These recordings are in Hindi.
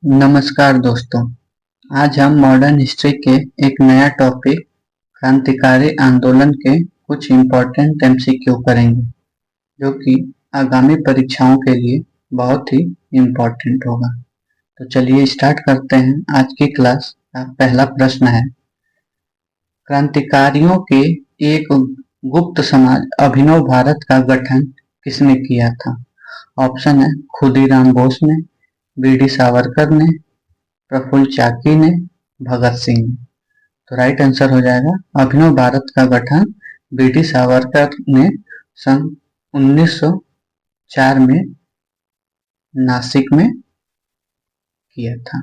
नमस्कार दोस्तों। आज हम मॉडर्न हिस्ट्री के एक नया टॉपिक क्रांतिकारी आंदोलन के कुछ इम्पोर्टेंट एमसीक्यू करेंगे जो कि आगामी परीक्षाओं के लिए बहुत ही इम्पोर्टेंट होगा। तो चलिए स्टार्ट करते हैं। आज की क्लास का पहला प्रश्न है, क्रांतिकारियों के एक गुप्त समाज अभिनव भारत का गठन किसने किया था? ऑप्शन है खुदीराम बोस ने, बी.डी. सावरकर ने, प्रफुल्ल चाकी ने, भगत सिंह ने। तो राइट आंसर हो जाएगा अभिनव भारत का गठन बी.डी. सावरकर ने सन 1904 में नासिक में किया था।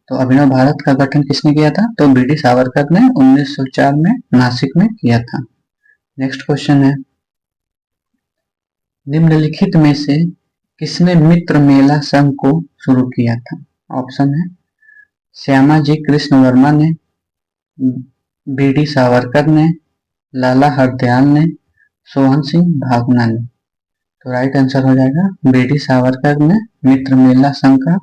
तो अभिनव भारत का गठन किसने किया था? तो बी.डी. सावरकर ने 1904 में नासिक में किया था। नेक्स्ट क्वेश्चन है, निम्नलिखित में से किसने मित्र मेला संघ को शुरू किया था? ऑप्शन है श्यामाजी कृष्ण वर्मा ने, बी.डी. सावरकर ने, लाला हरदयाल ने, सोहन सिंह भाभना ने। तो राइट आंसर हो जाएगा बी.डी. सावरकर ने मित्र मेला संघ का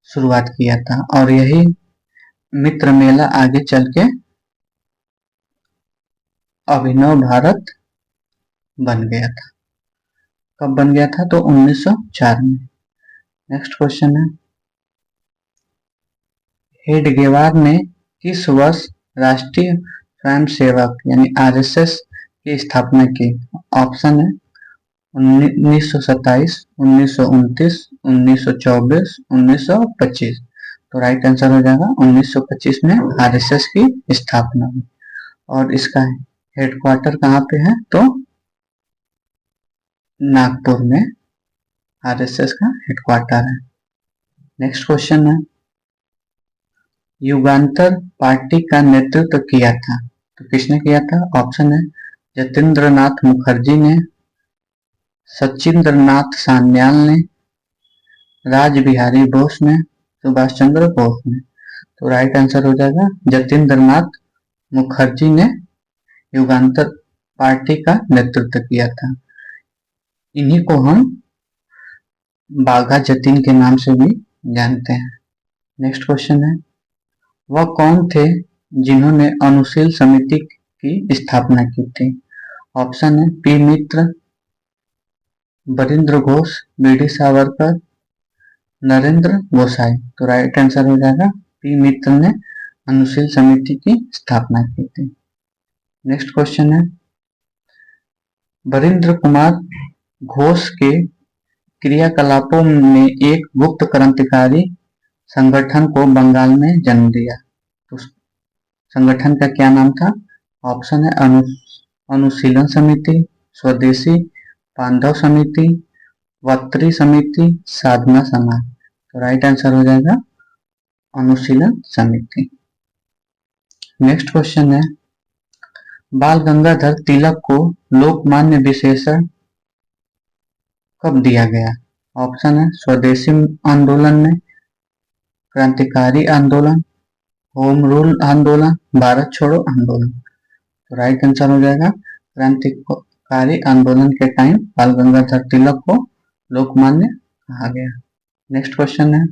शुरुआत किया था और यही मित्र मेला आगे चल के अभिनव भारत बन गया था। कब बन गया था? तो 1904 में। नेक्स्ट क्वेश्चन है, हेडगेवार ने किस वर्ष राष्ट्रीय स्वयंसेवक यानी आरएसएस की स्थापना की? ऑप्शन है 1927, 1929, 1924, 1925। तो राइट आंसर हो जाएगा 1925 में आरएसएस की स्थापना हुई और इसका हेडक्वार्टर कहाँ पे है? तो नागपुर में आरएसएस का हेडक्वार्टर है। नेक्स्ट क्वेश्चन है, युगांतर पार्टी का नेतृत्व किया था तो किसने किया था? ऑप्शन है जतीन्द्र नाथ मुखर्जी ने, सचिंद्र नाथ सान्याल ने, राज बिहारी बोस ने, सुभाष चंद्र बोस ने। तो राइट आंसर हो जाएगा जतीन्द्र नाथ मुखर्जी ने युगांतर पार्टी का नेतृत्व किया था। इन्हीं को हम बाघा जतीन के नाम से भी जानते हैं। नेक्स्ट क्वेश्चन है, वह कौन थे जिन्होंने अनुशील समिति की स्थापना की थी? ऑप्शन है पी मित्र, बरिंद्र घोष, बी.डी. सावरकर, नरेंद्र गोसाई। तो राइट आंसर हो जाएगा पी मित्र ने अनुशील समिति की स्थापना की थी। नेक्स्ट क्वेश्चन है, बरिंद्र कुमार घोष के क्रियाकलापों ने एक गुप्त क्रांतिकारी संगठन को बंगाल में जन्म दिया। तो संगठन का क्या नाम था? ऑप्शन है अनुशीलन समिति, स्वदेशी पांडव समिति, वक्त्री समिति, साधना समाज। तो राइट आंसर हो जाएगा अनुशीलन समिति। नेक्स्ट क्वेश्चन है, बाल गंगाधर तिलक को लोकमान्य विशेषण कब दिया गया? ऑप्शन है स्वदेशी आंदोलन में, क्रांतिकारी आंदोलन, होम रूल आंदोलन, भारत छोड़ो आंदोलन। तो राइट आंसर हो जाएगा क्रांतिकारी आंदोलन के टाइम बाल गंगाधर तिलक को लोकमान्य कहा गया। नेक्स्ट क्वेश्चन है,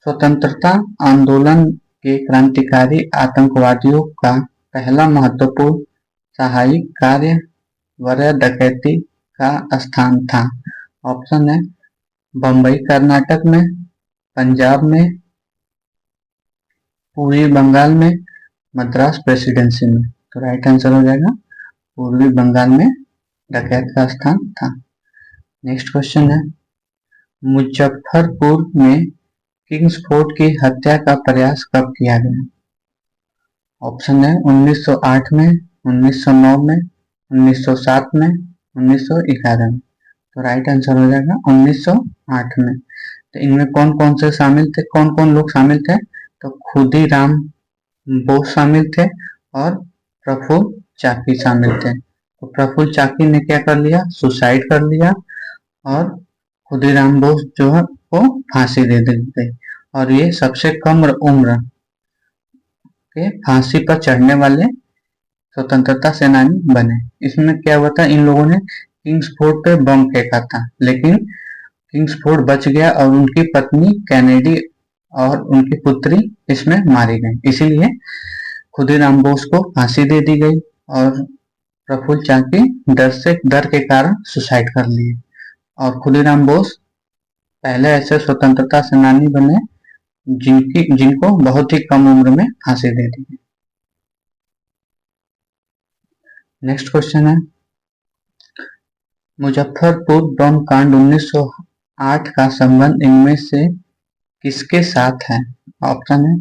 स्वतंत्रता आंदोलन के क्रांतिकारी आतंकवादियों का पहला महत्वपूर्ण सहायक कार्य वरय डकैती का स्थान था। ऑप्शन है बंबई कर्नाटक में, पंजाब में, पूर्वी बंगाल में, मद्रास प्रेसिडेंसी में। तो राइट आंसर हो जाएगा पूर्वी बंगाल में डकैत का स्थान था। नेक्स्ट क्वेश्चन है, मुजफ्फरपुर में किंग्सफोर्ड की हत्या का प्रयास कब किया गया? ऑप्शन है 1908 में, 1909 में, 1907 में, 1911 में। तो राइट आंसर हो जाएगा 1908 में। तो इनमें कौन कौन से शामिल थे, कौन कौन लोग शामिल थे? तो खुदीराम बोस शामिल थे और प्रफुल्ल चाकी शामिल थे। तो प्रफुल्ल चाकी ने क्या कर लिया? सुसाइड कर लिया और खुदीराम बोस जो है वो फांसी दे दी गई और ये सबसे कम उम्र के फांसी पर चढ़ने वाले स्वतंत्रता सेनानी बने। इसमें क्या हुआ था, इन लोगों ने किंग्सफोर्ड पे बम फेंका था, लेकिन किंग्सफोर्ड बच गया और उनकी पत्नी कैनेडी और उनकी पुत्री इसमें मारी गई। इसीलिए खुदीराम बोस को फांसी दे दी गई और प्रफुल्ल चाकी डर के कारण सुसाइड कर लिए। और खुदीराम बोस पहले ऐसे स्वतंत्रता सेनानी बने जिनको बहुत ही कम उम्र में फांसी दे दी गई। नेक्स्ट क्वेश्चन है, मुजफ्फरपुर बम कांड 1908 का संबंध इनमें से किसके साथ है? ऑप्शन है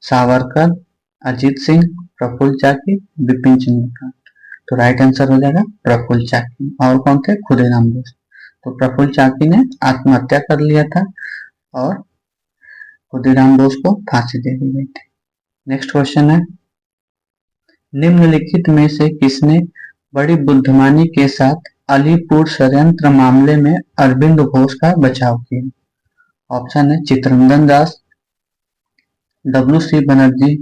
सावरकर, अजीत सिंह, प्रफुल्ल चाकी, बिपिन चंद्र। तो राइट आंसर हो जाएगा प्रफुल्ल चाकी। और कौन थे? खुदीराम बोस। तो प्रफुल्ल चाकी ने आत्महत्या कर लिया था और खुदीराम बोस को फांसी दे दी गई थी। नेक्स्ट क्वेश्चन है, निम्नलिखित में से किसने बड़ी बुद्धिमानी के साथ अलीपुर षड्यंत्र मामले में अरविंद घोष का बचाव किया? ऑप्शन है चित्तरंजन दास, डब्ल्यू.सी. बनर्जी,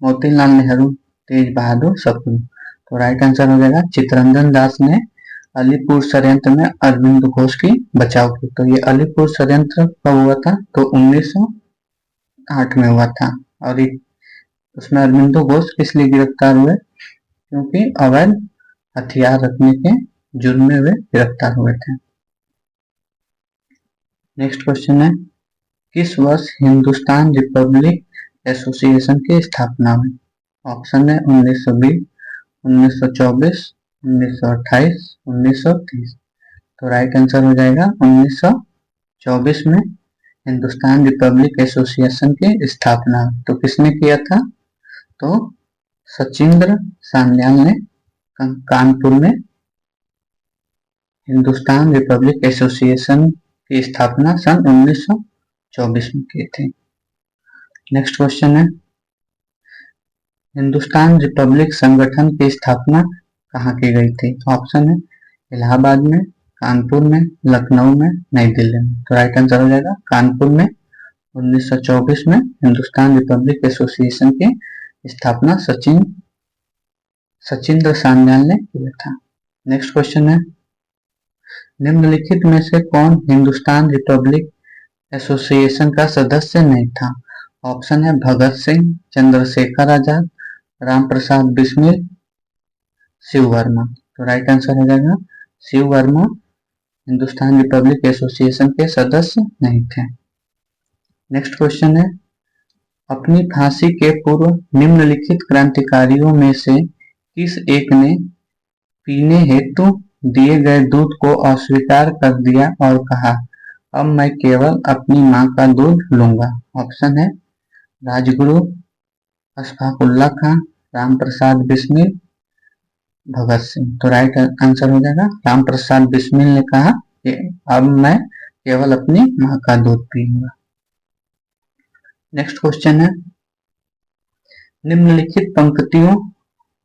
मोतीलाल नेहरू, तेज बहादुर सप्रू। तो राइट आंसर हो जाएगा चित्तरंजन दास ने अलीपुर षड्यंत्र में अरविंद घोष की बचाव की। तो ये अलीपुर षड्यंत्र कब हुआ था? तो 1908 में हुआ था। और उसमें अरविंद घोष किस लिए गिरफ्तार हुए? क्योंकि अवैध हथियार रखने के जुर्म में वे गिरफ्तार हुए थे। नेक्स्ट क्वेश्चन है, किस वर्ष हिंदुस्तान रिपब्लिक एसोसिएशन की स्थापना हुई? ऑप्शन है 1920, 1924, 1928, 1930। तो राइट आंसर हो जाएगा 1924 में हिंदुस्तान रिपब्लिक एसोसिएशन की स्थापना। तो किसने किया था? तो सचिंद्र सान्याल ने कानपुर में हिंदुस्तान रिपब्लिक एसोसिएशन की स्थापना सन 1924 में की थी। नेक्स्ट क्वेश्चन है, हिंदुस्तान रिपब्लिक संगठन की स्थापना कहाँ की गई थी? ऑप्शन है इलाहाबाद में, कानपुर में, लखनऊ में, नई दिल्ली में। तो राइट आंसर हो जाएगा कानपुर में 1924 में हिंदुस्तान रिपब्लिक एसोसिएशन की स्थापना सचिंद्र सान्याल ने किया था। नेक्स्ट क्वेश्चन है, निम्नलिखित में से कौन हिंदुस्तान रिपब्लिक एसोसिएशन का सदस्य नहीं था? ऑप्शन है भगत सिंह, चंद्रशेखर आजाद, राम प्रसाद बिस्मिल, शिव वर्मा। तो राइट आंसर हो जाएगा शिव वर्मा हिंदुस्तान रिपब्लिक एसोसिएशन के सदस्य नहीं थे। नेक्स्ट क्वेश्चन है, अपनी फांसी के पूर्व निम्नलिखित क्रांतिकारियों में से किस एक ने पीने हेतु दिए गए दूध को अस्वीकार कर दिया और कहा अब मैं केवल अपनी मां का दूध लूंगा? ऑप्शन है राजगुरु, अशफाकुल्ला खां, राम प्रसाद बिस्मिल, भगत सिंह। तो राइट आंसर हो जाएगा राम प्रसाद बिस्मिल ने कहा कि अब मैं केवल अपनी मां का दूध पीऊंगा। नेक्स्ट क्वेश्चन है, निम्नलिखित पंक्तियों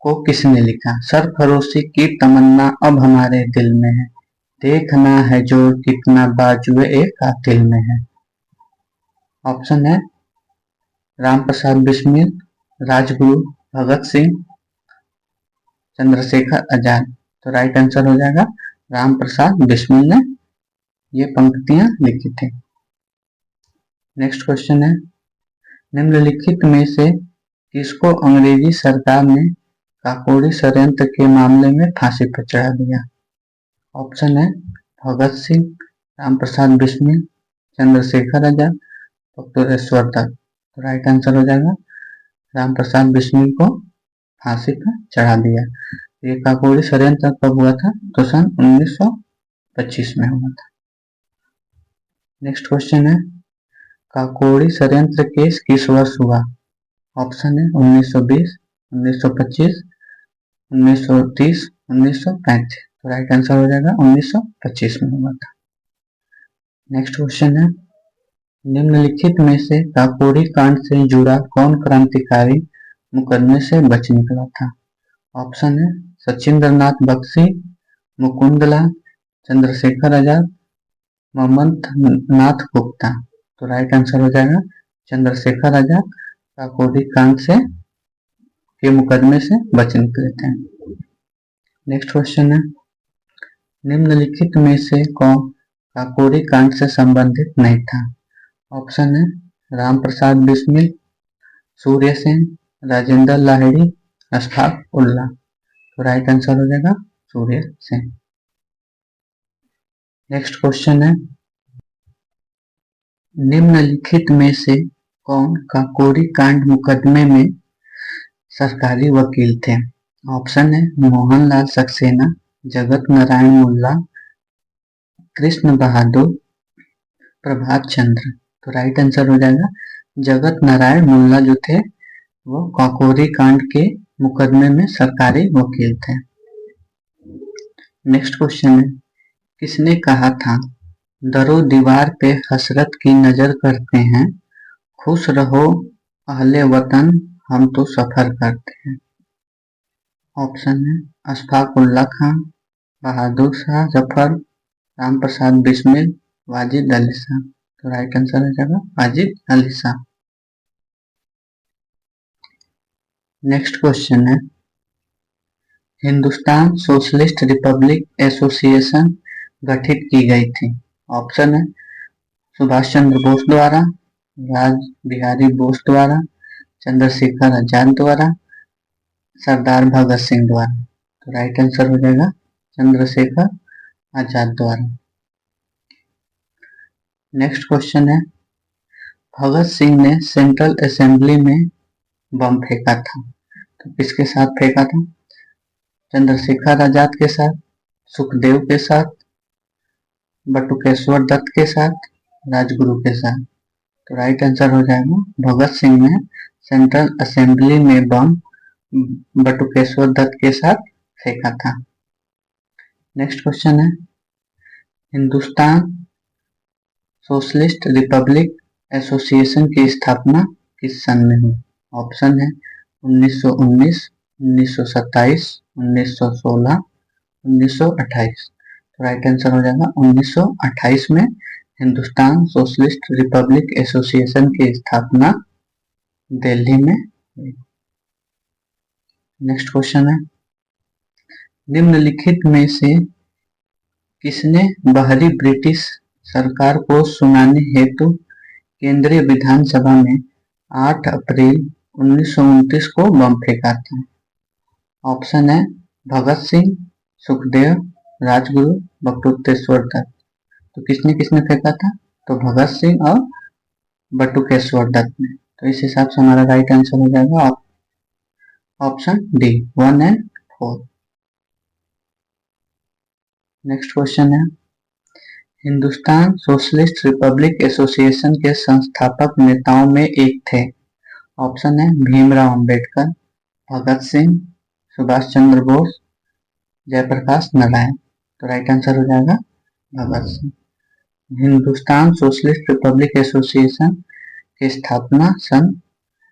को किसने लिखा? सरफरोशी की तमन्ना अब हमारे दिल में है, देखना है जोर कितना बाजुए एक कातिल में है। ऑप्शन है राम प्रसाद बिस्मिल, राजगुरु, भगत सिंह, चंद्रशेखर आजाद। तो राइट आंसर हो जाएगा राम प्रसाद बिस्मिल ने ये पंक्तियां लिखी थी। नेक्स्ट क्वेश्चन है, निम्नलिखित में से किसको अंग्रेजी सरकार ने काकोरी षड्यंत्र के मामले में फांसी पर चढ़ा दिया? ऑप्शन है भगत सिंह, राम प्रसाद बिस्मिल, चंद्रशेखर आजाद, बख्तियार दत्त। तो राइट आंसर हो जाएगा राम प्रसाद बिस्मिल को फांसी पर चढ़ा दिया। ये काकोरी षड्यंत्र कब हुआ था? तो सन 1925 में हुआ था। नेक्स्ट क्वेश्चन है, काकोरी षड्यंत्र केस किस वर्ष हुआ? ऑप्शन है 1920, 1925, 1930, 1935। तो राइट आंसर हो जाएगा 1925 में हुआ था। नेक्स्ट क्वेश्चन है, निम्नलिखित में से काकोरी कांड से जुड़ा कौन क्रांतिकारी मुकदमे से बच निकला था? ऑप्शन है सचिंद्रनाथ बख्शी, मुकुंदलाल, चंद्रशेखर आजाद, ममता नाथ गुप्ता। तो राइट आंसर हो जाएगा चंद्रशेखर आजाद काकोरी कांड से के मुकदमे से बच निकले थे। नेक्स्ट क्वेश्चन है, निम्नलिखित में से कौन काकोरी कांड से संबंधित नहीं था? ऑप्शन है राम प्रसाद बिस्मिल, सूर्य सेन, राजेंद्र लाहिड़ी, अशफाक उल्ला। तो राइट आंसर हो जाएगा सूर्य सेन। नेक्स्ट क्वेश्चन है, निम्नलिखित में से कौन काकोरी कांड मुकदमे में सरकारी वकील थे? ऑप्शन है मोहनलाल सक्सेना, जगत नारायण मुल्ला, कृष्ण बहादुर, प्रभात चंद्र। तो राइट आंसर हो जाएगा जगत नारायण मुल्ला जो थे वो काकोरी कांड के मुकदमे में सरकारी वकील थे। नेक्स्ट क्वेश्चन है, किसने कहा था दरो दीवार पे हसरत की नजर करते हैं, खुश रहो अहले वतन हम तो सफर करते हैं? ऑप्शन है अशफाक उल्ला खान, बहादुर शाह जफर, राम प्रसाद बिस्मिल, वाजिद अली शाह। तो राइट आंसर हो जाएगा वाजिद अली शाह। नेक्स्ट क्वेश्चन है, हिंदुस्तान सोशलिस्ट रिपब्लिक एसोसिएशन गठित की गई थी? ऑप्शन है सुभाष चंद्र बोस द्वारा, राज बिहारी बोस द्वारा, चंद्रशेखर आजाद द्वारा, सरदार भगत सिंह द्वारा। तो राइट आंसर हो जाएगा चंद्रशेखर आजाद द्वारा। नेक्स्ट क्वेश्चन है, भगत सिंह ने सेंट्रल असेंबली में बम फेंका था, तो किसके साथ फेंका था? चंद्रशेखर आजाद के साथ, सुखदेव के साथ, बटुकेश्वर दत्त के साथ, राजगुरु के साथ। तो राइट आंसर हो जाएगा भगत सिंह ने सेंट्रल असेंबली में बम बटुकेश्वर दत्त के साथ फेंका था। नेक्स्ट क्वेश्चन है, हिंदुस्तान सोशलिस्ट रिपब्लिक एसोसिएशन की स्थापना किस सन में हुई? ऑप्शन है 1919, 1927, 1916, 1928। तो राइट आंसर हो जाएगा 1928 में हिंदुस्तान सोशलिस्ट रिपब्लिक एसोसिएशन की स्थापना दिल्ली में हुई। नेक्स्ट क्वेश्चन है, निम्नलिखित में से किसने बाहरी ब्रिटिश सरकार को सुनाने हेतु केंद्रीय विधानसभा में 8 अप्रैल 1929 को बम फेंका था? ऑप्शन है भगत सिंह, सुखदेव, राजगुरु, बटुकेश्वर दत्त। तो किसने किसने फेंका था? तो भगत सिंह और बटुकेश्वर दत्त ने। तो इस हिसाब से हमारा राइट आंसर हो जाएगा option D 1 and 4। Next question है, हिंदुस्तान सोशलिस्ट रिपब्लिक एसोसिएशन के संस्थापक नेताओं में एक थे? ऑप्शन है भीमराव अंबेडकर, भगत सिंह, सुभाष चंद्र बोस, जयप्रकाश नारायण। तो राइट आंसर हो जाएगा Bhagat Singh. Hindustan socialist republic association की स्थापना सन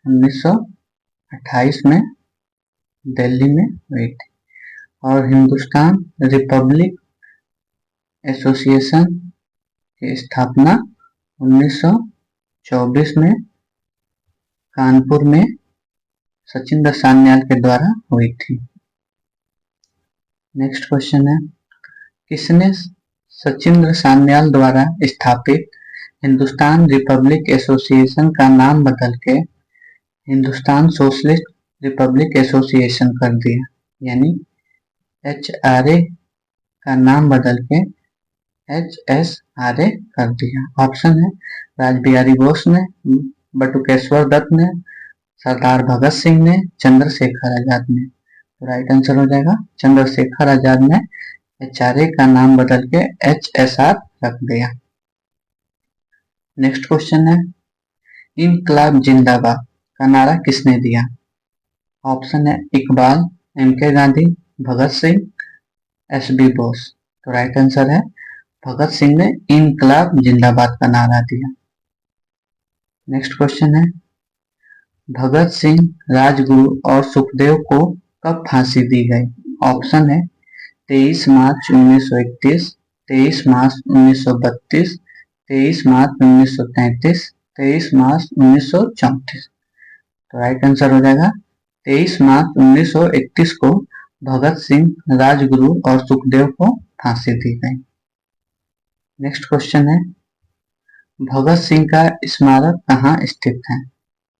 1928 में दिल्ली में हुई थी और हिंदुस्तान रिपब्लिक एसोसिएशन की स्थापना 1924 में कानपुर में सचिंद्र सान्याल के द्वारा हुई थी। नेक्स्ट क्वेश्चन है, किसने सचिंद्र सान्याल द्वारा स्थापित हिंदुस्तान रिपब्लिक एसोसिएशन का नाम बदल के हिंदुस्तान सोशलिस्ट रिपब्लिक एसोसिएशन कर दिया? यानी HRA का नाम बदल के HSRA कर दिया। ऑप्शन है राजबिहारी बोस ने, बटुकेश्वर दत्त ने, सरदार भगत सिंह ने, चंद्रशेखर आजाद ने। तो राइट आंसर हो जाएगा चंद्रशेखर आजाद ने HRA का नाम बदल के HSR रख दिया। नेक्स्ट क्वेश्चन है, इनकलाब जिंदाबाद का नारा किसने दिया? ऑप्शन है इकबाल, MK गांधी, भगत सिंह, SB बोस। तो राइट आंसर है भगत सिंह ने इनकलाब जिंदाबाद का नारा दिया। नेक्स्ट क्वेश्चन है, भगत सिंह, राजगुरु और सुखदेव को कब फांसी दी गई? ऑप्शन है 23 मार्च 1931, 23 मार्च 1932, 23 मार्च 1933, 23 मार्च 1934। तो राइट आंसर हो जाएगा 23 मार्च 1931 को भगत सिंह, राजगुरु और सुखदेव को फांसी दी गई। नेक्स्ट क्वेश्चन है, भगत सिंह का स्मारक कहाँ स्थित है?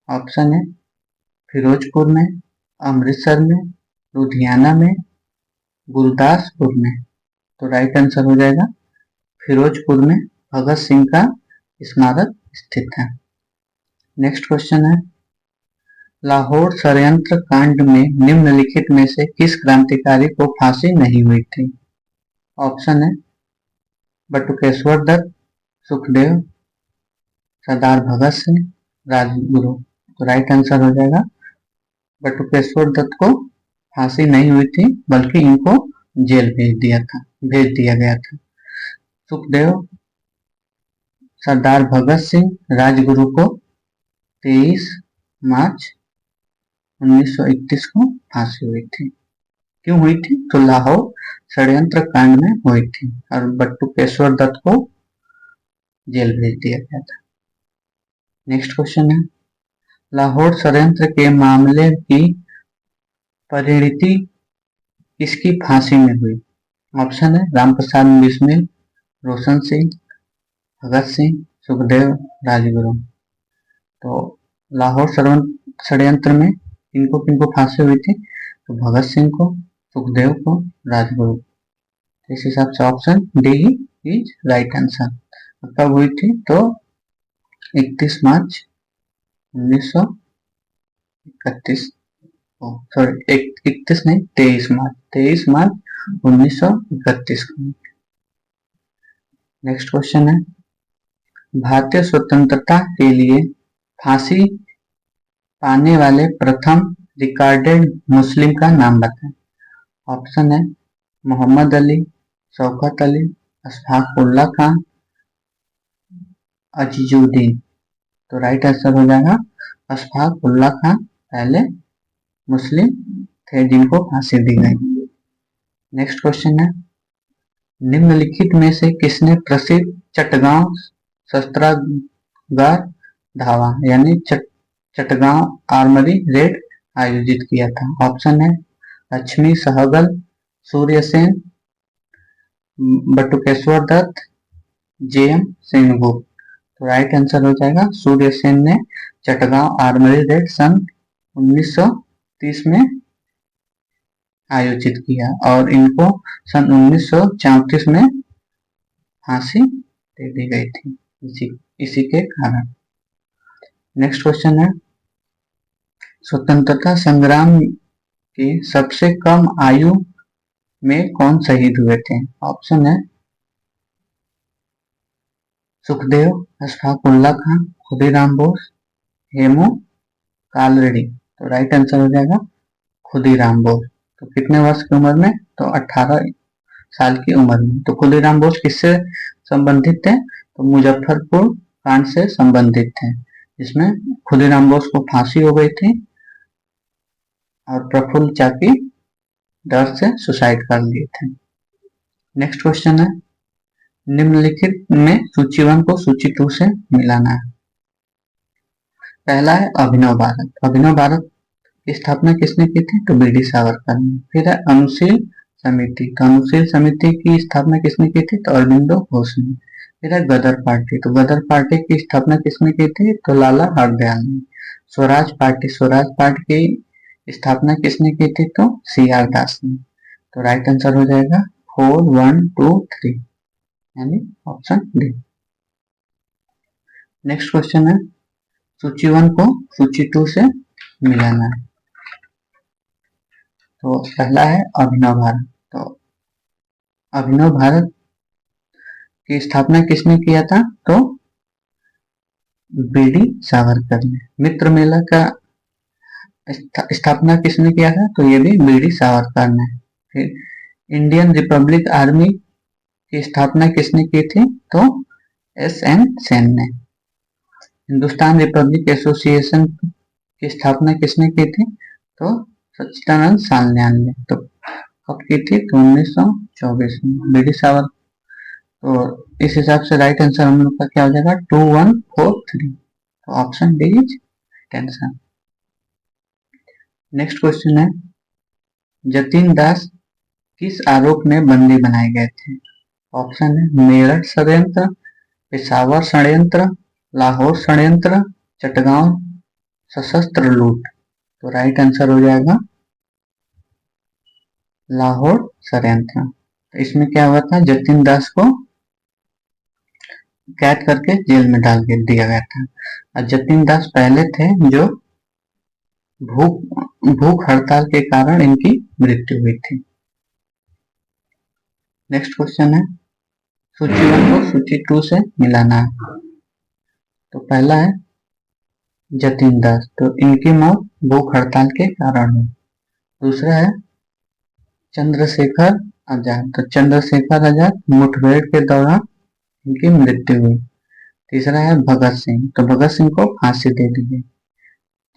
ऑप्शन है फिरोजपुर में, अमृतसर में, लुधियाना में, गुरदासपुर में। तो राइट आंसर हो जाएगा फिरोजपुर में भगत सिंह का स्मारक स्थित है। नेक्स्ट क्वेश्चन है, लाहौर षड्यंत्र कांड में निम्नलिखित में से किस क्रांतिकारी को फांसी नहीं हुई थी? ऑप्शन है बटुकेश्वर दत्त, सुखदेव, सरदार भगत सिंह, राजगुरु। तो राइट आंसर हो जाएगा बटुकेश्वर दत्त को फांसी नहीं हुई थी, बल्कि इनको जेल भेज दिया गया था। सुखदेव, सरदार भगत सिंह, राजगुरु को 23 मार्च 1931 को फांसी हुई थी। क्यों हुई थी? तो लाहौर षड्यंत्र कांड में हुई थी और बटुकेश्वर दत्त को जेल भेज दिया गया था। नेक्स्ट क्वेश्चन है, लाहौर षड्यंत्र के मामले की परिणति किसकी फांसी में हुई? ऑप्शन है रामप्रसाद बिस्मिल, रोशन सिंह, भगत सिंह, सुखदेव, राजगुरु। तो लाहौर षड्यंत्र में किनको किनको फांसी हुई थी? तो भगत सिंह को, सुखदेव को, राजगुरु। इस हिसाब से option D is right answer. कब हुई थी? तो 31 मार्च 1931, सॉरी 31 नहीं 23 मार्च 1931 को। नेक्स्ट क्वेश्चन है, भारतीय स्वतंत्रता के लिए फांसी पाने वाले प्रथम रिकॉर्डेड मुस्लिम का नाम बताएं। ऑप्शन है मोहम्मद अली, शौकत अली, अशफाक उल्ला खान, अजीजुद्दीन। तो राइट आंसर हो जाएगा अशफाक उल्ला खान पहले मुस्लिम थे जिनको फांसी दी गई। नेक्स्ट क्वेश्चन है, निम्नलिखित में से किसने प्रसिद्ध चटगांव शस्त्रागार धावा यानी चटगांव आर्मरी रेड आयोजित किया था? ऑप्शन है लक्ष्मी सहगल, सूर्यसेन, बटुकेश्वर दत्त, जेएम सिंहगुप्त। तो राइट आंसर हो जाएगा सूर्यसेन ने चटगांव आर्मरी रेड सन 1930 में आयोजित किया और इनको सन 1934 में फांसी दे दी गई थी इसी के कारण। नेक्स्ट क्वेश्चन है, स्वतंत्रता संग्राम की सबसे कम आयु में कौन शहीद हुए थे? ऑप्शन है सुखदेव, अशफाक उल्ला खान, खुदीराम बोस, हेमू कालरेडी। तो राइट आंसर हो जाएगा खुदीराम बोस। तो कितने वर्ष की उम्र में? तो 18 साल की उम्र में। तो खुदीराम बोस किससे संबंधित थे? तो मुजफ्फरपुर कांड से संबंधित थे, जिसमें खुदीराम बोस को फांसी हो गई थी और प्रफुल्ल चाकी डर से सुसाइड कर लिए थे। नेक्स्ट क्वेश्चन है, निम्नलिखित में सूची 1 को सूची 2 से मिलाना है। पहला है अभिनव भारत। अभिनव भारत की स्थापना किसने की थी? तो बी.डी. सावरकर ने। फिर है अनुशील समिति। तो अनुशील समिति की स्थापना किसने की थी? तो अरविंदो घोष ने। फिर है गदर पार्टी। तो गदर पार्टी की स्थापना किसने की थी? तो लाला हरदयाल ने। स्वराज पार्टी। स्वराज पार्टी की स्थापना किसने की थी? तो सी.आर. दास ने। तो राइट आंसर हो जाएगा 4, 1, 2, 3 यानी ऑप्शन डी। नेक्स्ट क्वेश्चन है, सूची 1 को सूची 2 से मिलाना है। तो पहला है अभिनव भारत। तो अभिनव भारत की स्थापना किसने किया था? तो बी.डी. सावरकर ने। मित्र मेला का स्थापना किसने किया था? तो ये भी बी.डी. सावरकर ने। फिर इंडियन रिपब्लिक आर्मी की स्थापना किसने की थी? तो एस.एन. सेन ने। हिंदुस्तान रिपब्लिक एसोसिएशन की स्थापना किसने की थी? तो सच्चिदानंद सान्याल ने। तो कब की थी? तो 1924 में। बी.डी. सावरकर। तो इस हिसाब से राइट आंसर हम लोग का क्या हो जाएगा? 2, 1, 4, 3। तो option D is right answer. Next question है, जतीन दास किस आरोप में बंदी बनाए गए थे? ऑप्शन है मेरठ षड्यंत्र, पेशावर षड्यंत्र, लाहौर षड्यंत्र, चटगांव सशस्त्र लूट। तो राइट आंसर हो जाएगा लाहौर षड्यंत्र। तो इसमें क्या हुआ था, जतिन दास को कैद करके जेल में डाल के दिया गया था। और जतिन दास पहले थे जो भूख हड़ताल के कारण इनकी मृत्यु हुई थी। नेक्स्ट क्वेश्चन है, सूची 1 को सूची 2 से मिलाना है। तो पहला है जतिन दास, तो इनकी मौत भूख हड़ताल के कारण हुई। दूसरा है चंद्रशेखर आजाद, तो चंद्रशेखर आजाद मुठभेड़ के दौरान इनकी मृत्यु हुई। तीसरा है भगत सिंह, तो भगत सिंह को फांसी दे दी गई।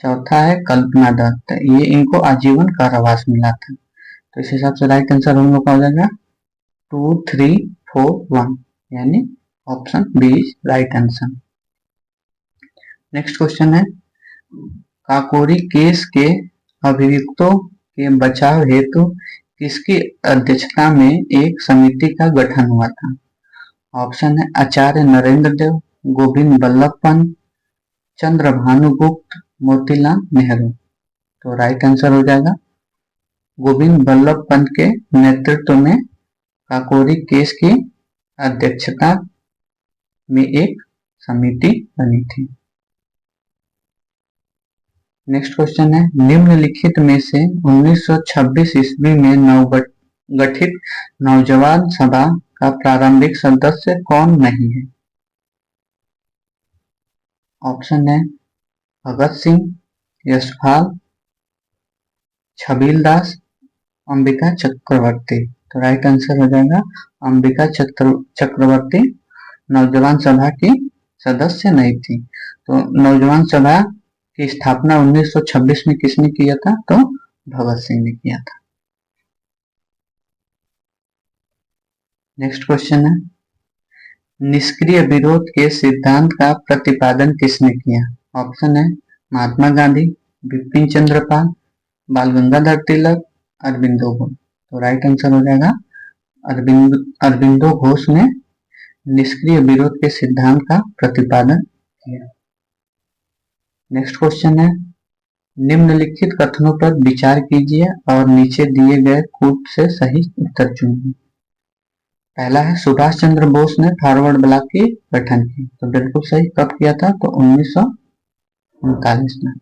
चौथा है कल्पना दत्त, ये इनको आजीवन कारावास मिला था। तो इस हिसाब से राइट आंसर हम लोग का हो जाएगा 2, 3, 4, 1, यानी option B is right answer. Next question है, काकोरी केस के अभियुक्तों के बचाव हेतु किसकी अध्यक्षता में एक समिति का गठन हुआ था? ऑप्शन है आचार्य नरेंद्र देव, गोविंद बल्लभ पंत, चंद्रभानु गुप्त, मोतीलाल नेहरू। तो राइट आंसर हो जाएगा गोविंद बल्लभ पंत के नेतृत्व में काकोरी केस की अध्यक्षता में एक समिति बनी थी। नेक्स्ट क्वेश्चन है, निम्नलिखित में से 1926 ईस्वी में नवगठित नौजवान सभा का प्रारंभिक सदस्य कौन नहीं है? ऑप्शन है भगत सिंह, यशपाल, छबील दास, अंबिका चक्रवर्ती। तो राइट आंसर हो जाएगा अंबिका चक्रवर्ती नौजवान सभा की सदस्य नहीं थी। तो नौजवान सभा की स्थापना 1926 में किसने किया था? तो भगत सिंह ने किया था। नेक्स्ट क्वेश्चन है, निष्क्रिय विरोध के सिद्धांत का प्रतिपादन किसने किया? ऑप्शन है महात्मा गांधी, बिपिन चंद्र पाल, बाल गंगाधर तिलक, अरबिंदो घोष। तो राइट आंसर हो जाएगा अरबिंदो घोष ने निष्क्रिय विरोध के सिद्धांत का प्रतिपादन किया। नेक्स्ट क्वेश्चन है, निम्नलिखित कथनों पर विचार कीजिए और नीचे दिए गए कूट से सही उत्तर चुनिए। पहला है सुभाष चंद्र बोस ने फॉरवर्ड ब्लॉक की गठन की। तो बिल्कुल सही, कब किया था? तो 1939 में।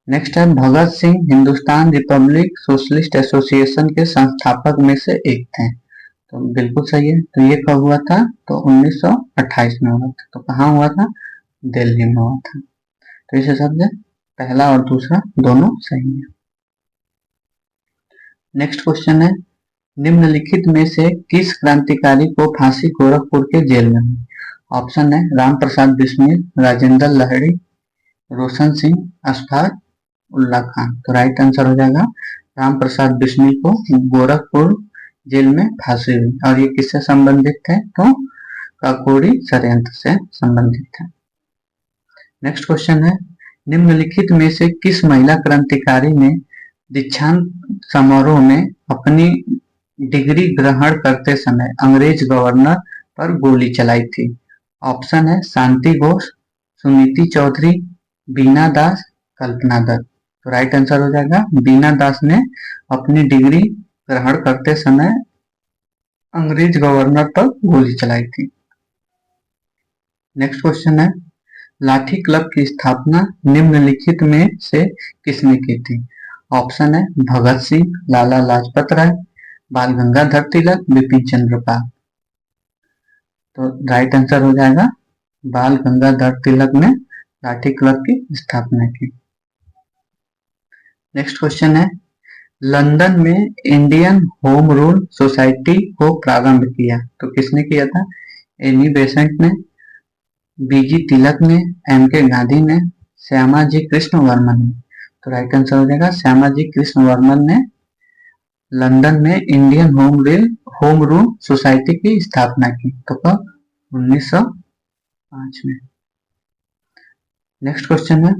नेक्स्ट है Bhagat Singh Hindustan republic socialist association के संस्थापक में से एक थे। तो बिल्कुल सही है। तो ये कब हुआ था? तो 1928 में हुआ था। तो कहाँ हुआ था? दिल्ली में हुआ था। तो इस हिसाब से पहला और दूसरा दोनों सही है। नेक्स्ट क्वेश्चन है, निम्नलिखित में से किस क्रांतिकारी को फांसी गोरखपुर के जेल में हुई? ऑप्शन है राम प्रसाद बिस्मिल, राजेंद्र लहड़ी, रोशन सिंह, अशफाक उल्ला खान। तो राइट आंसर हो जाएगा राम प्रसाद बिस्मिल को गोरखपुर जेल में फांसी हुई। और ये किससे संबंधित थे? तो काकोरी षड्यंत्र से संबंधित थे। नेक्स्ट क्वेश्चन है, निम्नलिखित में से किस महिला क्रांतिकारी ने दीक्षांत समारोह में अपनी डिग्री ग्रहण करते समय अंग्रेज गवर्नर पर गोली चलाई थी? ऑप्शन है शांति घोष, सुनीति चौधरी, बीना दास, कल्पना दत्त। तो राइट आंसर हो जाएगा बीना दास ने अपनी डिग्री ग्रहण करते समय अंग्रेज गवर्नर पर गोली चलाई थी। नेक्स्ट क्वेश्चन है, लाठी क्लब की स्थापना निम्नलिखित में से किसने की थी? ऑप्शन है भगत सिंह, लाला लाजपत राय, बाल गंगाधर तिलक, बिपिन चंद्र पाल। तो राइट आंसर हो जाएगा बाल गंगाधर तिलक ने लाठी क्लब की स्थापना की। नेक्स्ट क्वेश्चन है, लंदन में इंडियन होम रूल सोसाइटी को प्रारंभ किया तो किसने किया था? एनी बेसेंट ने, बीजी तिलक ने, एम.के. गांधी ने, श्यामाजी कृष्ण वर्मन ने। तो राइट आंसर हो जाएगा श्यामाजी कृष्ण वर्मन ने लंदन में इंडियन होम रूल सोसाइटी की स्थापना की। तो कब? 1905 में। नेक्स्ट क्वेश्चन है,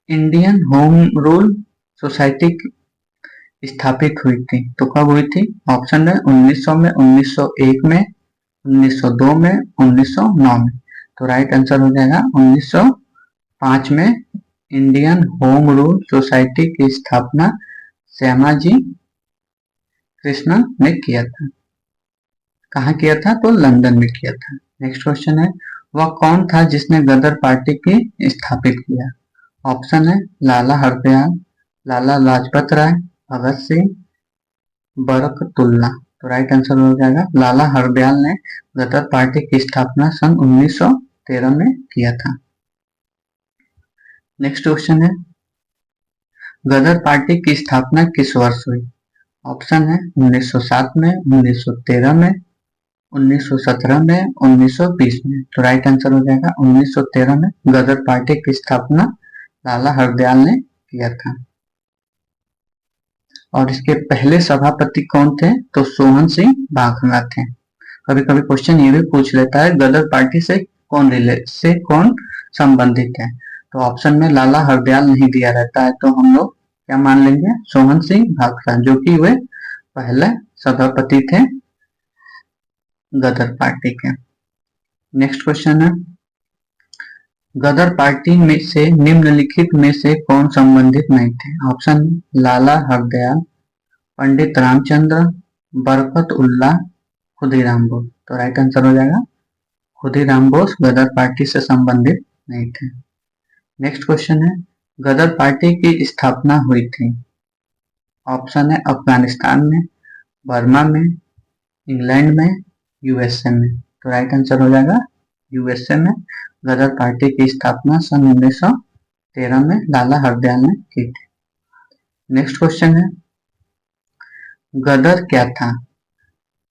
इंडियन होम रूल सोसाइटी स्थापित हुई थी? तो कब हुई थी? ऑप्शन है 1900 में, 1901 में, 1902 में, 1909 में। तो राइट आंसर हो जाएगा 1905 में इंडियन होम रूल सोसाइटी की स्थापना श्यामाजी कृष्णन ने किया था। कहाँ किया था? तो लंदन में किया था। नेक्स्ट क्वेश्चन है, वह कौन था जिसने गदर पार्टी की स्थापित किया? ऑप्शन है लाला हरदयाल, लाला लाजपत राय, भगत सिंह, बरकतुल्ला। तो राइट आंसर हो जाएगा लाला हरदयाल ने गदर पार्टी की स्थापना सन 1913 में किया था। नेक्स्ट क्वेश्चन है, गदर पार्टी की स्थापना किस वर्ष हुई? ऑप्शन है 1907 में, 1913 में, 1917 में, 1920 में। तो राइट आंसर हो जाएगा 1913 में गदर पार्टी की स्थापना लाला हरदयाल ने किया था। और इसके पहले सभापति कौन थे? तो सोहन सिंह भाभंगा थे। कभी कभी क्वेश्चन ये भी पूछ लेता है गदर पार्टी से कौन संबंधित है? तो ऑप्शन में लाला हरदयाल नहीं दिया रहता है, तो हम लोग क्या मान लेंगे? सोहन सिंह भाभंगा, जो कि वे पहले सभापति थे गदर पार्टी के। नेक्स्ट क्वेश्चन है, गदर पार्टी में से निम्नलिखित में से कौन संबंधित नहीं थे? ऑप्शन लाला हरदयाल, पंडित रामचंद्र, बरकत उल्लाह, खुदीराम बोस। तो राइट आंसर हो जाएगा खुदीराम बोस गदर पार्टी से संबंधित नहीं थे। नेक्स्ट क्वेश्चन है, गदर पार्टी की स्थापना हुई थी? ऑप्शन है अफगानिस्तान में, बर्मा में, इंग्लैंड में, यूएसए में। तो राइट आंसर हो जाएगा यूएसए में गदर पार्टी की स्थापना सन 1913 में लाला हरदयाल ने की थी। नेक्स्ट क्वेश्चन है, गदर क्या था?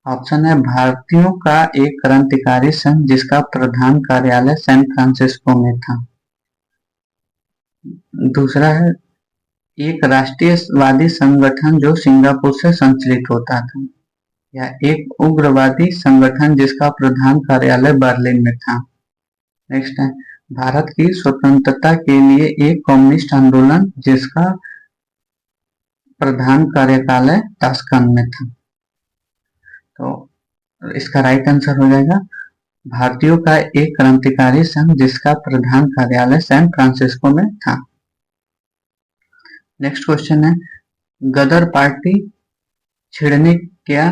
ऑप्शन है भारतीयों का एक क्रांतिकारी संघ जिसका प्रधान कार्यालय सैन फ्रांसिस्को में था। दूसरा है एक राष्ट्रीयवादी संगठन जो सिंगापुर से संचालित होता था, या एक उग्रवादी संगठन जिसका प्रधान कार्यालय बर्लिन में था। नेक्स्ट है भारत की स्वतंत्रता के लिए एक कम्युनिस्ट आंदोलन जिसका प्रधान कार्यालय ताशकंद में था। तो इसका राइट आंसर हो जाएगा भारतीयों का एक क्रांतिकारी संघ जिसका प्रधान कार्यालय सैन फ्रांसिस्को में था। नेक्स्ट क्वेश्चन है, गदर पार्टी छिड़ने क्या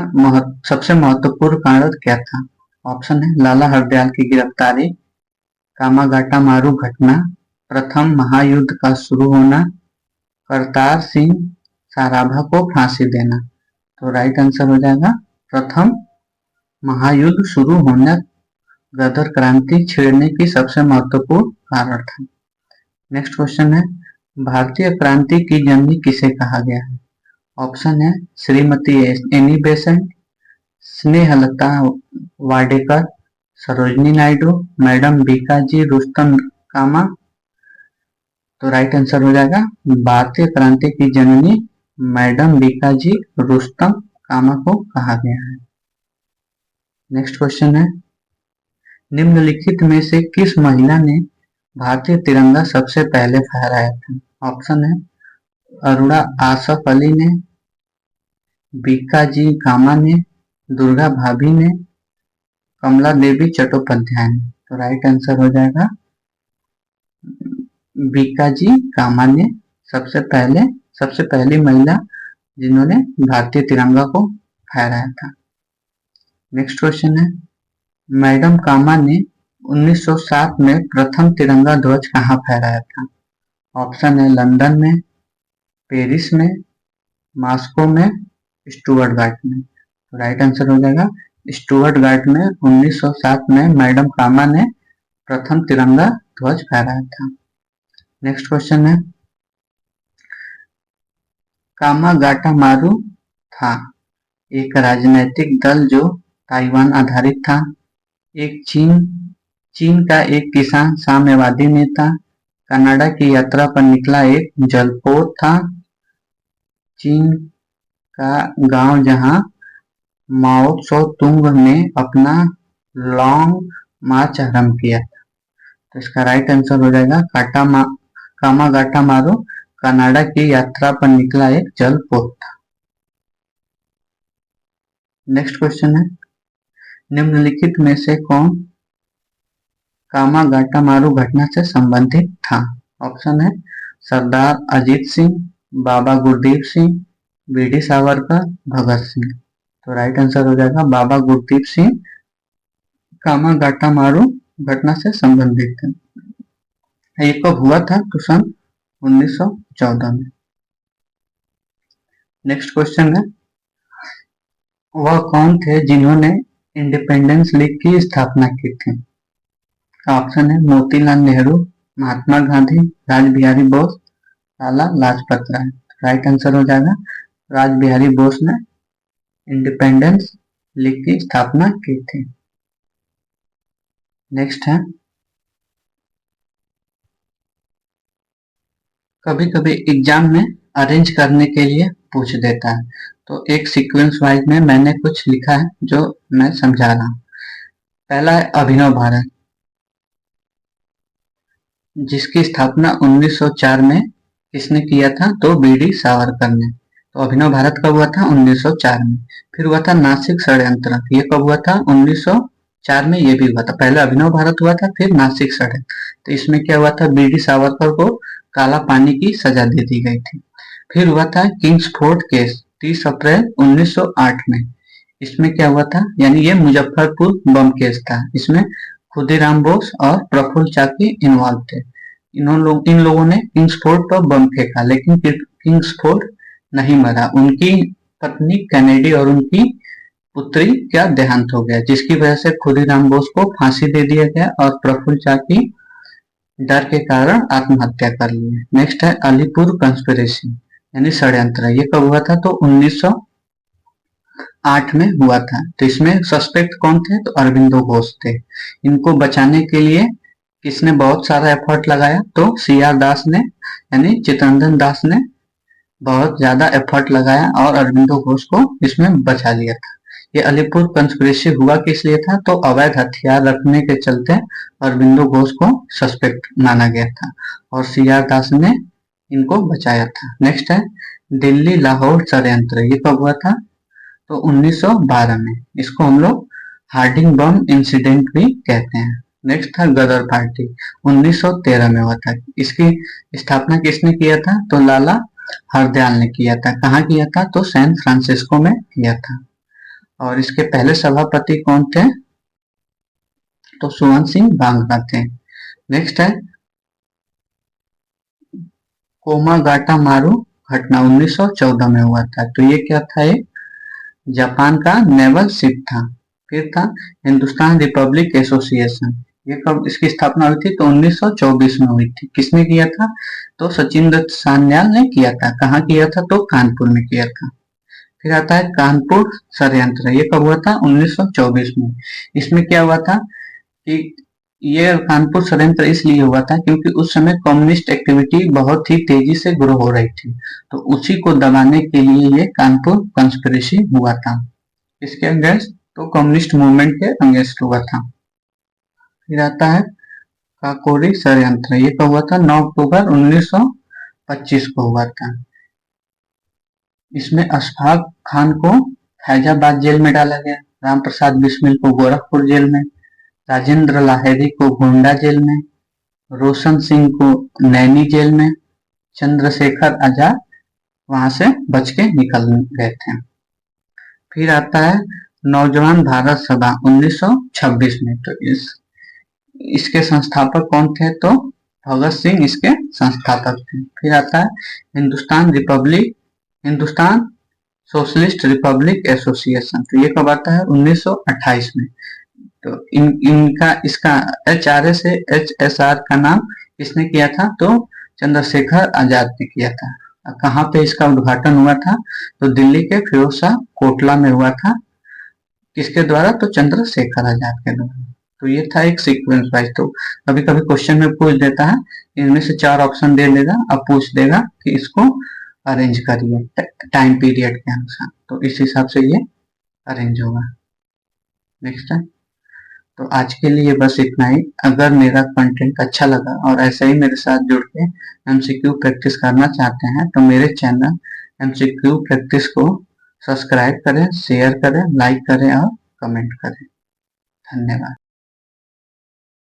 सबसे महत्वपूर्ण कारण क्या था? ऑप्शन है लाला हरदयाल की गिरफ्तारी, कामागाटा मारू घटना, प्रथम महायुद्ध का शुरू होना, करतार सिंह सराभा को फांसी देना। तो राइट आंसर हो जाएगा प्रथम महायुद्ध शुरू होना गदर क्रांति छिड़ने की सबसे महत्वपूर्ण कारण था। नेक्स्ट क्वेश्चन है, भारतीय क्रांति की जननी किसे कहा गया है? ऑप्शन है Shrimati Annie Besant, Snehlata Wadekar, Sarojini Naidu, madam Bhikaji Rustam Cama. तो राइट आंसर हो जाएगा भारतीय क्रांति की जननी मैडम बीकाजी रुस्तम कामा को कहा गया है। नेक्स्ट क्वेश्चन है, निम्नलिखित में से किस महिला ने भारतीय तिरंगा सबसे पहले फहराया था? ऑप्शन है अरुणा आसफ अली ने, बीकाजी कामा ने, दुर्गा भाभी ने, कमला देवी चट्टोपाध्याय ने। तो राइट आंसर हो जाएगा बीकाजी कामा ने सबसे पहली महिला जिन्होंने भारतीय तिरंगा को फहराया था। नेक्स्ट क्वेश्चन है, मैडम कामा ने 1907 में प्रथम तिरंगा ध्वज कहाँ फहराया था? ऑप्शन है लंदन में, पेरिस में, मॉस्को में, स्टुअर्टगार्ट में। तो राइट आंसर हो जाएगा स्टुअर्टगार्ट में 1907 में मैडम कामा ने प्रथम तिरंगा ध्वज फहराया था। नेक्स्ट क्वेश्चन है, कामागाटा मारू था एक राजनैतिक दल जो ताइवान आधारित था, एक चीन का एक किसान साम्यवादी नेता, कनाडा की यात्रा पर निकला एक जलपोत था, चीन का गांव जहां माओ त्सो तुंग ने अपना लॉन्ग मार्च आरंभ किया था। तो इसका राइट आंसर हो जाएगा कामागाटा मारू कनाडा की यात्रा पर निकला एक जलपोत था। नेक्स्ट क्वेश्चन है, निम्नलिखित में से कौन कामागाटामारू घटना से संबंधित था? ऑप्शन है सरदार अजीत सिंह, बाबा गुरदीप सिंह, बीडी सावरकर, भगत सिंह। तो राइट आंसर हो जाएगा बाबा गुरदीप सिंह कामागाटामारू घटना से संबंधित थे। ये कब हुआ था? तो सन 1914 में। नेक्स्ट क्वेश्चन है, वह कौन थे जिन्होंने इंडिपेंडेंस लीग की स्थापना की थी? ऑप्शन है मोतीलाल नेहरू, महात्मा गांधी, राज बिहारी बोस, लाला लाजपत राय। राइट आंसर हो जाएगा राज बिहारी बोस ने इंडिपेंडेंस लीग की स्थापना की थी। नेक्स्ट है, कभी कभी एग्जाम में अरेंज करने के लिए पूछ देता है, तो एक सीक्वेंस वाइज में मैंने कुछ लिखा है जो मैं समझा रहा हूँ। पहला है अभिनव भारत, जिसकी स्थापना 1904 में किसने किया था? तो बीडी सावरकर ने। तो अभिनव भारत कब हुआ था? 1904 में। फिर हुआ था नासिक षड्यंत्र, ये कब हुआ था? 1904 में ये भी हुआ था। पहले अभिनव भारत हुआ था, फिर नासिक षड्यंत्र। तो इसमें क्या हुआ था? बीडी सावरकर को काला पानी की सजा दे दी गई थी। फिर हुआ था किंग्सफोर्ड केस 30 अप्रैल 1908 में। इसमें क्या हुआ था? यानी ये मुजफ्फरपुर बम केस था। इसमें खुदीराम बोस और प्रफुल्ल चाकी इन्वॉल्व थे। इन लोगों ने किंग्सफोर्ड पर बम फेंका, लेकिन किंग्सफोर्ड नहीं मरा। उनकी पत्नी कैनेडी और उनकी पुत्री का देहांत हो गया, जिसकी वजह से खुदीराम बोस को फांसी दे दिया गया और प्रफुल्ल चाकी डर के कारण आत्महत्या कर लिए। नेक्स्ट है अलीपुर कंस्पिरेसी यानी षड्यंत्र, ये कब हुआ था? तो 1908 में हुआ था। तो इसमें सस्पेक्ट कौन थे? तो अरविंदो घोष थे। इनको बचाने के लिए किसने बहुत सारा एफर्ट लगाया? तो सीआर दास ने यानी चितरंजन दास ने बहुत ज्यादा एफर्ट लगाया और अरविंदो घोष को इसमें बचा लिया था। ये अलीपुर कंस्पिरेसी हुआ किस लिए था? तो अवैध हथियार रखने के चलते अरविंदो घोष को सस्पेक्ट माना गया था और सीआर दास ने इनको बचाया था। नेक्स्ट है दिल्ली लाहौर षड्यंत्र, ये कब हुआ था? तो 1912 में। इसको हम लोग हार्डिंग बम इंसिडेंट भी कहते हैं। नेक्स्ट था गदर पार्टी, 1913 में हुआ था। इसकी स्थापना किसने किया था? तो लाला हरदयाल ने किया था। कहाँ किया था? तो सैन फ्रांसिस्को में किया था। और इसके पहले सभापति कौन थे? तो सुवन सिंह बांगरा थे। नेक्स्ट है कोमागाटामारू घटना 1914 में हुआ था। तो ये क्या था? ये जापान का नेवल शिप था। फिर था हिंदुस्तान रिपब्लिक एसोसिएशन, ये कब इसकी स्थापना हुई थी? तो 1924 में हुई थी। किसने किया था? तो सचिन दत्त सान्याल ने किया था। कहाँ किया था? तो कानपुर में किया था। फिर आता है कानपुर षड्यंत्र, ये कब हुआ था? 1924 में। इसमें क्या हुआ था कि ये कानपुर षड्यंत्र इसलिए हुआ था क्योंकि उस समय कम्युनिस्ट एक्टिविटी बहुत ही तेजी से ग्रो हो रही थी, तो उसी को दबाने के लिए ये कानपुर कंस्पिरेसी हुआ था। इसके अगेंस्ट तो कम्युनिस्ट मूवमेंट के अगेंस्ट हुआ था। फिर आता है काकोरी षड्यंत्र, ये कब हुआ था? 9 अक्टूबर 1925 को हुआ था। इसमें अशफाक खान को फैजाबाद जेल में डाला गया, राम प्रसाद बिस्मिल को गोरखपुर जेल में, राजेंद्र लाहिड़ी को गोंडा जेल में, रोशन सिंह को नैनी जेल में, चंद्रशेखर आजाद वहां से बच के निकल गए थे। फिर आता है नौजवान भारत सभा 1926 में। तो इसके संस्थापक कौन थे? तो भगत सिंह इसके संस्थापक थे। फिर आता है हिंदुस्तान सोशलिस्ट रिपब्लिक एसोसिएशन, तो ये कब आता है? 1928 में। तो इसका HRA से HSR का नाम किसने किया था? तो चंद्रशेखर आजाद ने किया था। कहाँ पे इसका उद्घाटन हुआ था? तो दिल्ली के फिरोज शाह कोटला में हुआ था। किसके द्वारा? तो चंद्रशेखर आजाद के द्वारा। तो ये था एक सीक्वेंस वाइज। तो कभी कभी क्वेश्चन में पूछ देता है, इनमें से 4 ऑप्शन दे देगा, अब पूछ देगा कि इसको अरेंज करिए टाइम पीरियड के अनुसार, तो इस हिसाब से ये अरेंज होगा। नेक्स्ट है, तो आज के लिए बस इतना ही। अगर मेरा कंटेंट अच्छा लगा और ऐसे ही मेरे साथ जुड़ के MCQ प्रैक्टिस करना चाहते हैं तो मेरे चैनल MCQ प्रैक्टिस को सब्सक्राइब करें, शेयर करें, लाइक करें और कमेंट करें। धन्यवाद।